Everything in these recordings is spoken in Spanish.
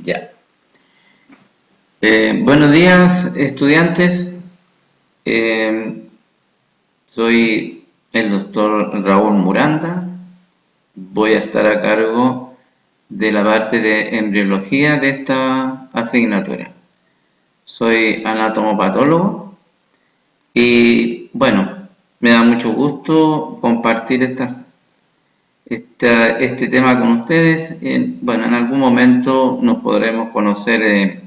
Ya. Buenos días, estudiantes. Eh, Soy el doctor Raúl Muranda. Voy a estar a cargo de la parte de embriología de esta asignatura. Soy anatomopatólogo y bueno, me da mucho gusto compartir este tema con ustedes. Bueno, en algún momento nos podremos conocer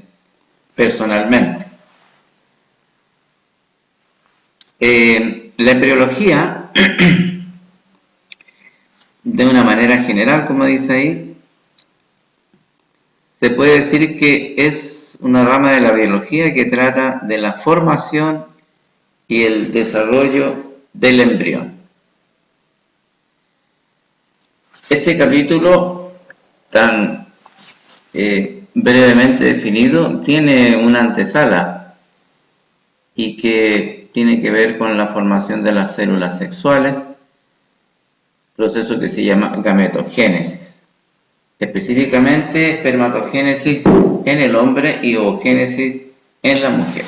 personalmente. La embriología, de una manera general, como dice ahí, se puede decir que es una rama de la biología que trata de la formación y el desarrollo del embrión. Este capítulo, tan brevemente definido, tiene una antesala y que tiene que ver con la formación de las células sexuales, proceso que se llama gametogénesis. Específicamente espermatogénesis en el hombre y ovogénesis en la mujer.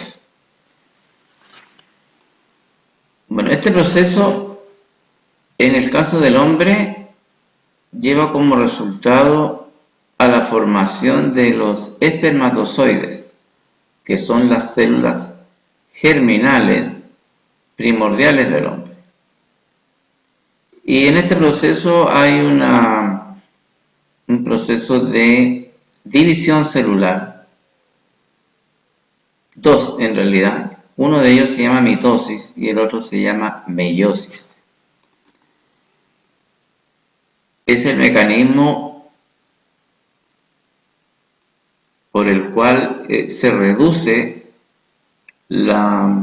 Bueno, este proceso en el caso del hombre lleva como resultado a la formación de los espermatozoides, que son las células germinales primordiales del hombre. Y en este proceso hay un proceso de división celular, dos en realidad. Uno de ellos se llama mitosis y el otro se llama meiosis. Es el mecanismo por el cual se reduce la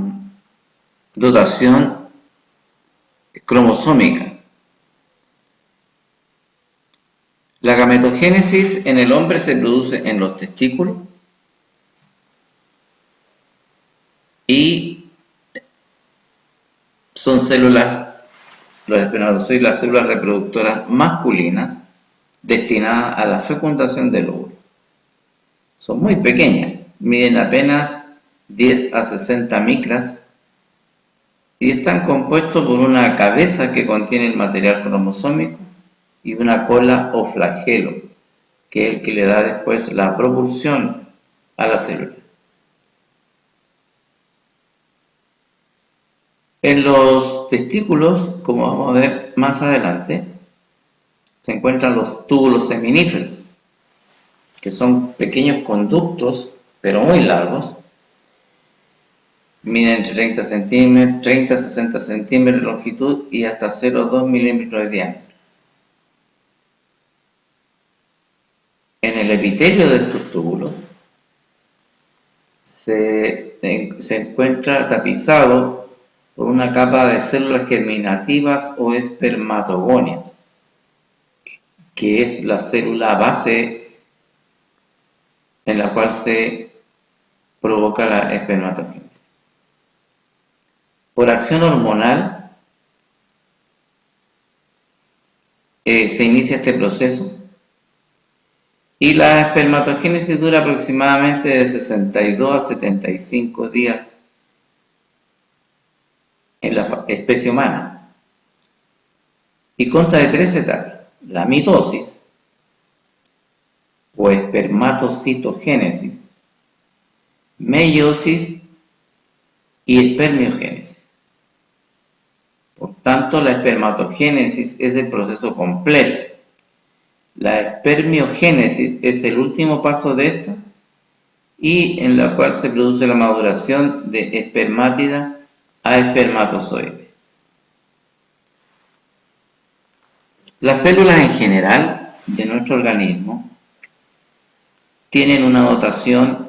dotación cromosómica. La gametogénesis en el hombre se produce en los testículos y son células, los espermatozoides, las células reproductoras masculinas destinadas a la fecundación del óvulo. Son muy pequeñas, miden apenas 10 a 60 micras y están compuestos por una cabeza que contiene el material cromosómico y una cola o flagelo, que es el que le da después la propulsión a la célula. En los testículos, como vamos a ver más adelante, se encuentran los túbulos seminíferos, que son pequeños conductos, pero muy largos, miden entre 30 centímetros, 30 a 60 centímetros de longitud y hasta 0,2 milímetros de diámetro. En el epitelio de estos túbulos se encuentra tapizado por una capa de células germinativas o espermatogonias, que es la célula base en la cual se provoca la espermatogénesis. Por acción hormonal se inicia este proceso y la espermatogénesis dura aproximadamente de 62 a 75 días en la especie humana y consta de tres etapas: la mitosis o espermatocitogénesis, meiosis y espermiogénesis. Por tanto, la espermatogénesis es el proceso completo. La espermiogénesis es el último paso de esta y en la cual se produce la maduración de espermátida a espermatozoide. Las células en general de nuestro organismo tienen una dotación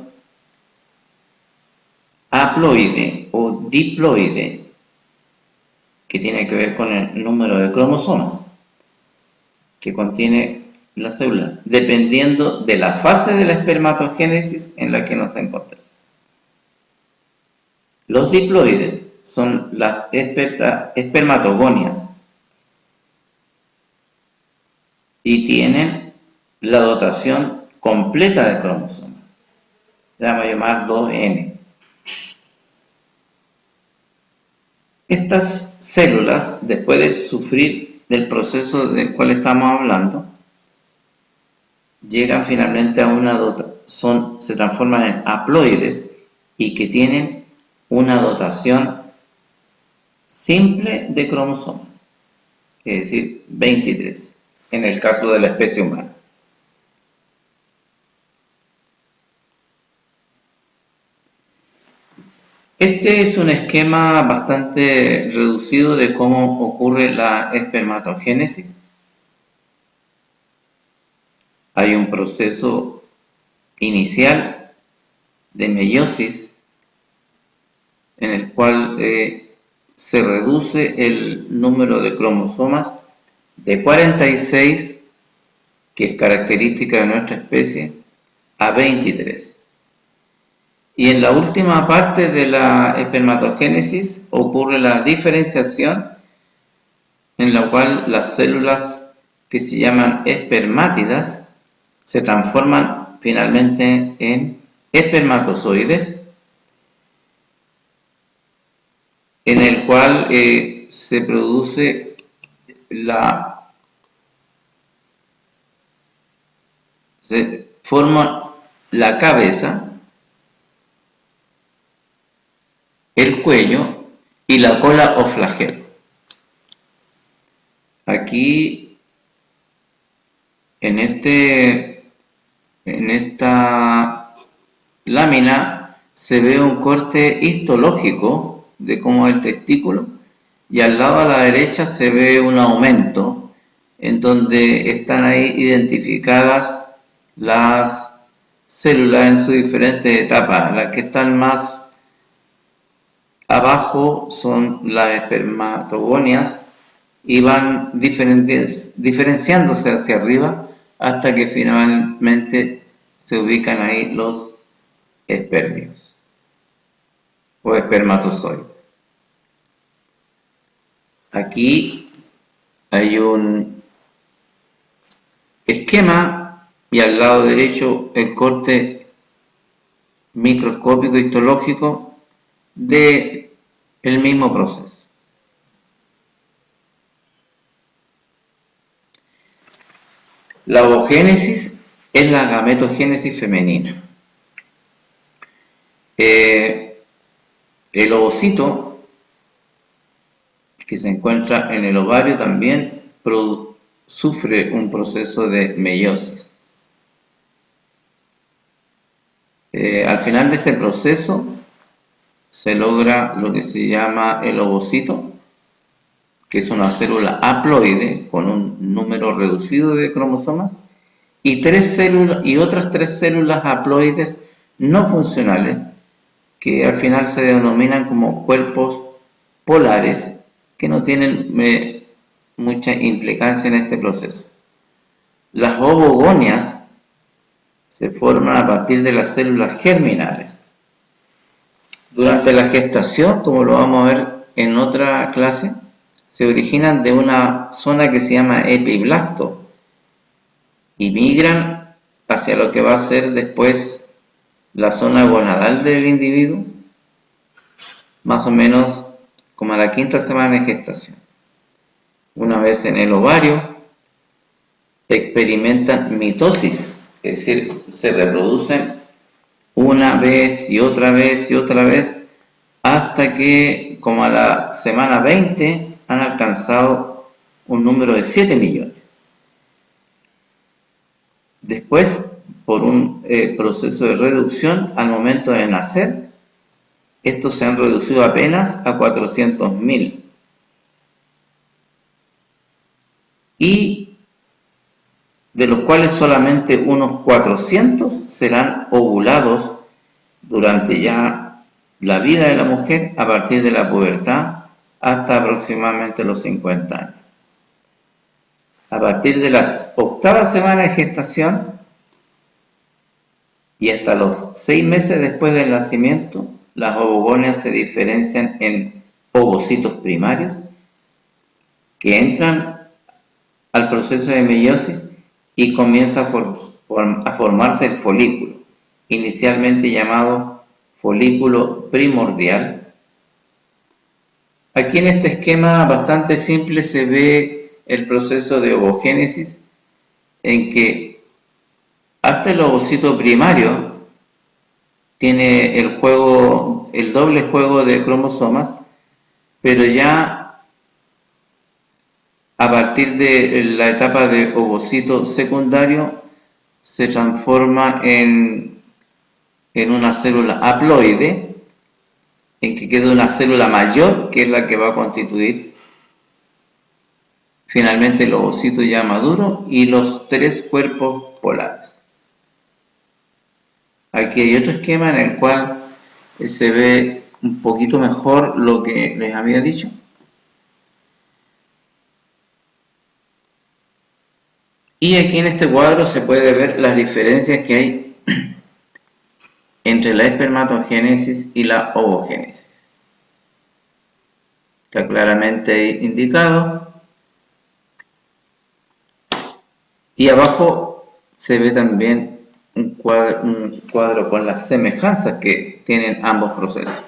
haploide o diploide, que tiene que ver con el número de cromosomas que contiene la célula, dependiendo de la fase de la espermatogénesis en la que nos encontramos. Los diploides son las espermatogonias y tienen la dotación completa de cromosomas. La vamos a llamar 2N. Estas células, después de sufrir del proceso del cual estamos hablando, llegan finalmente a una dotación, se transforman en haploides y que tienen una dotación simple de cromosomas, es decir, 23, en el caso de la especie humana. Este es un esquema bastante reducido de cómo ocurre la espermatogénesis. Hay un proceso inicial de meiosis en el cual se reduce el número de cromosomas de 46, que es característica de nuestra especie, a 23. Y en la última parte de la espermatogénesis ocurre la diferenciación, en la cual las células que se llaman espermátidas se transforman finalmente en espermatozoides, en el cual se produce se forma la cabeza, el cuello y la cola o flagelo. Aquí, en esta lámina, se ve un corte histológico de cómo es el testículo, y al lado a la derecha se ve un aumento en donde están ahí identificadas las células en sus diferentes etapas. Las que están más abajo son las espermatogonias y van diferenciándose hacia arriba hasta que finalmente se ubican ahí los espermios o espermatozoides. Aquí hay un esquema y al lado derecho el corte microscópico histológico de el mismo proceso. La ovogénesis es la gametogénesis femenina. El ovocito, que se encuentra en el ovario, también sufre un proceso de meiosis. Al final de este proceso se logra lo que se llama el ovocito, que es una célula haploide con un número reducido de cromosomas, y otras 3 células haploides no funcionales, que al final se denominan como cuerpos polares, que no tienen mucha implicancia en este proceso. Las ovogonias se forman a partir de las células germinales. Durante la gestación, como lo vamos a ver en otra clase, se originan de una zona que se llama epiblasto y migran hacia lo que va a ser después la zona gonadal del individuo, más o menos como a la 5ª semana de gestación. Una vez en el ovario, experimentan mitosis, es decir, se reproducen una vez y otra vez y otra vez, hasta que como a la semana 20 han alcanzado un número de 7 millones. Después, por un proceso de reducción, al momento de nacer, estos se han reducido apenas a 400.000. Y de los cuales solamente unos 400 serán ovulados durante ya la vida de la mujer a partir de la pubertad hasta aproximadamente los 50 años. A partir de las 8ª semana de gestación y hasta los 6 meses después del nacimiento, las ovogonias se diferencian en ovocitos primarios que entran al proceso de meiosis y comienza a a formarse el folículo, inicialmente llamado folículo primordial. Aquí en este esquema bastante simple se ve el proceso de ovogénesis, en que hasta el ovocito primario tiene el doble juego de cromosomas, pero ya a partir de la etapa de ovocito secundario se transforma en una célula haploide, en que queda una célula mayor, que es la que va a constituir finalmente el ovocito ya maduro y los 3 cuerpos polares. Aquí hay otro esquema en el cual se ve un poquito mejor lo que les había dicho. Y aquí en este cuadro se puede ver las diferencias que hay entre la espermatogénesis y la ovogénesis. Está claramente indicado. Y abajo se ve también un cuadro con las semejanzas que tienen ambos procesos.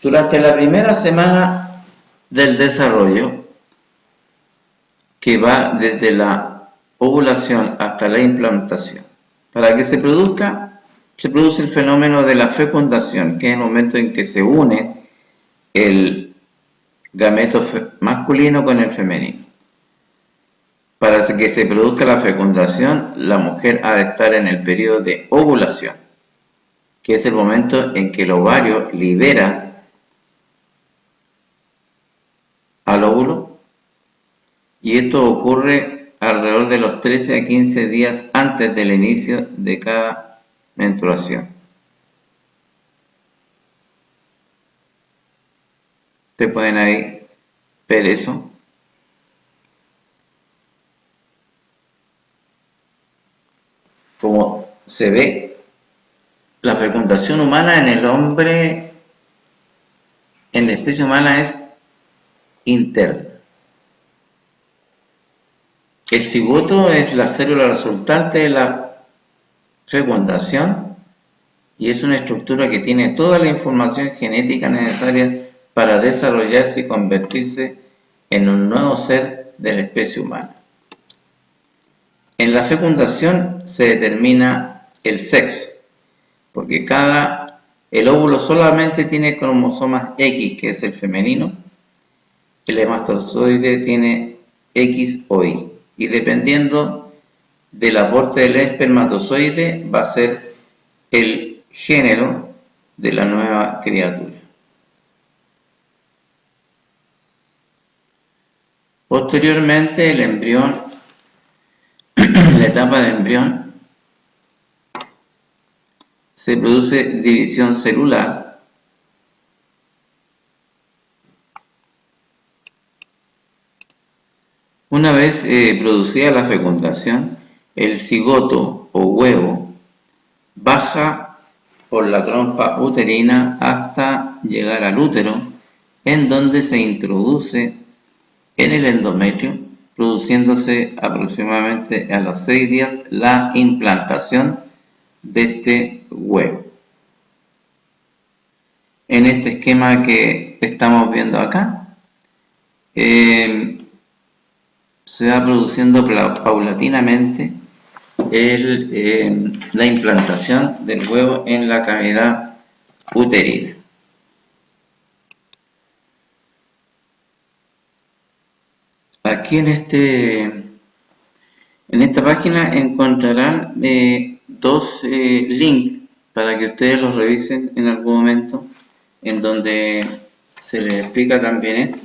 Durante la primera semana del desarrollo, que va desde la ovulación hasta la implantación, para que se produce el fenómeno de la fecundación, que es el momento en que se une el gameto masculino con el femenino. Para que se produzca la fecundación, la mujer ha de estar en el periodo de ovulación, que es el momento en que el ovario libera al óvulo, y esto ocurre alrededor de los 13 a 15 días antes del inicio de cada menstruación. Ustedes pueden ahí ver eso. Como se ve, la fecundación humana en el hombre, en la especie humana, es interna. El cigoto es la célula resultante de la fecundación y es una estructura que tiene toda la información genética necesaria para desarrollarse y convertirse en un nuevo ser de la especie humana. En la fecundación se determina el sexo, porque el óvulo solamente tiene cromosomas X, que es el femenino, el espermatozoide tiene X o Y, y dependiendo del aporte del espermatozoide va a ser el género de la nueva criatura. Posteriormente, el embrión, la etapa de embrión, se produce división celular. Una vez producida la fecundación, el cigoto o huevo baja por la trompa uterina hasta llegar al útero, en donde se introduce en el endometrio, produciéndose aproximadamente a los 6 días la implantación de este huevo. En este esquema que estamos viendo acá, se va produciendo paulatinamente la implantación del huevo en la cavidad uterina. Aquí en esta página encontrarán 2 links para que ustedes los revisen en algún momento, en donde se les explica también esto.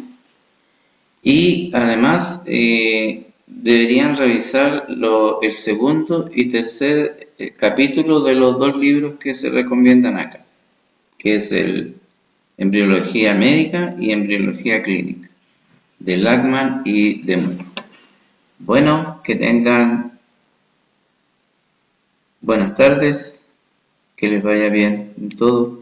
Y además deberían revisar el segundo y tercer capítulo de los 2 libros que se recomiendan acá, que es el Embriología Médica y Embriología Clínica, de Lachman y de Moore. Bueno, que tengan buenas tardes, que les vaya bien en todo.